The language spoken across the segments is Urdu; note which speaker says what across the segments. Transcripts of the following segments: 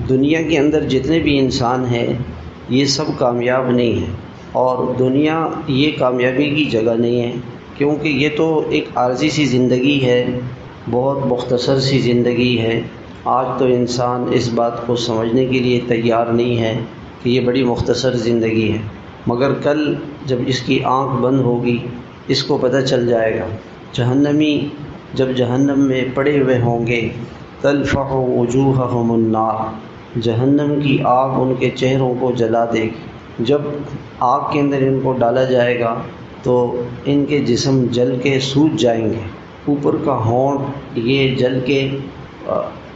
Speaker 1: دنیا کے اندر جتنے بھی انسان ہیں یہ سب کامیاب نہیں ہیں، اور دنیا یہ کامیابی کی جگہ نہیں ہے، کیونکہ یہ تو ایک عارضی سی زندگی ہے، بہت مختصر سی زندگی ہے۔ آج تو انسان اس بات کو سمجھنے کے لیے تیار نہیں ہے کہ یہ بڑی مختصر زندگی ہے، مگر کل جب اس کی آنکھ بند ہوگی اس کو پتہ چل جائے گا۔ جہنمی جب جہنم میں پڑے ہوئے ہوں گے، تلفح وجوہہم النار، جہنم کی آگ ان کے چہروں کو جلا دے گی۔ جب آگ کے اندر ان کو ڈالا جائے گا تو ان کے جسم جل کے سوج جائیں گے، اوپر کا ہونٹ یہ جل کے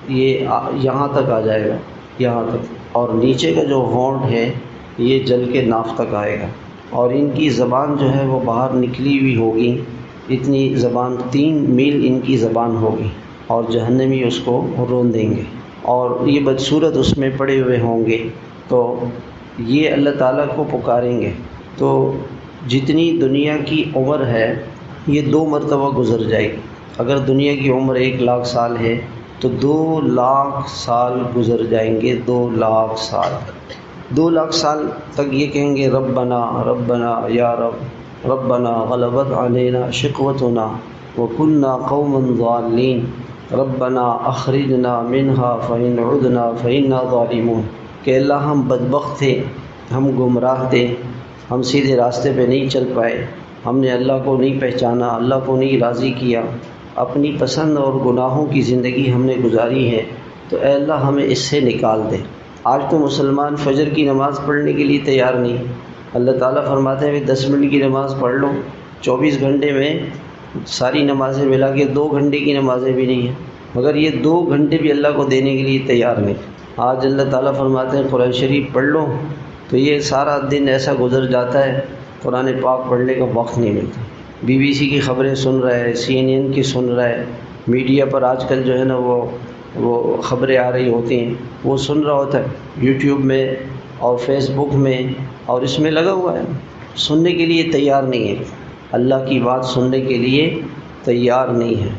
Speaker 1: یہ یہاں تک آ جائے گا، یہاں تک، اور نیچے کا جو ہونٹ ہے یہ جل کے ناف تک آئے گا، اور ان کی زبان جو ہے وہ باہر نکلی ہوئی ہوگی، اتنی زبان 3 میل ان کی زبان ہوگی، اور جہنمی اس کو رون دیں گے، اور یہ بدصورت اس میں پڑے ہوئے ہوں گے۔ تو یہ اللہ تعالیٰ کو پکاریں گے، تو جتنی دنیا کی عمر ہے یہ 2 مرتبہ گزر جائے گی۔ اگر دنیا کی عمر 1,00,000 سال ہے تو 2,00,000 سال گزر جائیں گے، 2,00,000 سال۔ 2,00,000 سال تک یہ کہیں گے ربنا ربنا یا رب، ربنا غلبت علینا شقوتنا وکنا قوما ضالین، ربنا اخرجنا منہا فإن عدنا فإنا ظالمون، کہ اللہ ہم بدبخت تھے، ہم گمراہ تھے، ہم سیدھے راستے پہ نہیں چل پائے، ہم نے اللہ کو نہیں پہچانا، اللہ کو نہیں راضی کیا، اپنی پسند اور گناہوں کی زندگی ہم نے گزاری ہے، تو اے اللہ ہمیں اس سے نکال دے۔ آج تو مسلمان فجر کی نماز پڑھنے کے لیے تیار نہیں۔ اللہ تعالیٰ فرماتے ہیں 10 منٹ کی نماز پڑھ لو، 24 گھنٹے میں ساری نمازیں ملا کے 2 گھنٹے کی نمازیں بھی نہیں ہیں، مگر یہ 2 گھنٹے بھی اللہ کو دینے کے لیے تیار نہیں۔ آج اللہ تعالیٰ فرماتے ہیں قرآن شریف پڑھ لو، تو یہ سارا دن ایسا گزر جاتا ہے قرآن پاک پڑھنے کا وقت نہیں ملتا۔ BBC کی خبریں سن رہا ہے، CNN کی سن رہا ہے، میڈیا پر آج کل جو ہے نا وہ خبریں آ رہی ہوتی ہیں، وہ سن رہا ہوتا ہے YouTube میں اور فیس بک میں، اور اس میں لگا ہوا ہے، سننے کے لیے تیار نہیں ہے، اللہ کی بات سننے کے لیے تیار نہیں ہے۔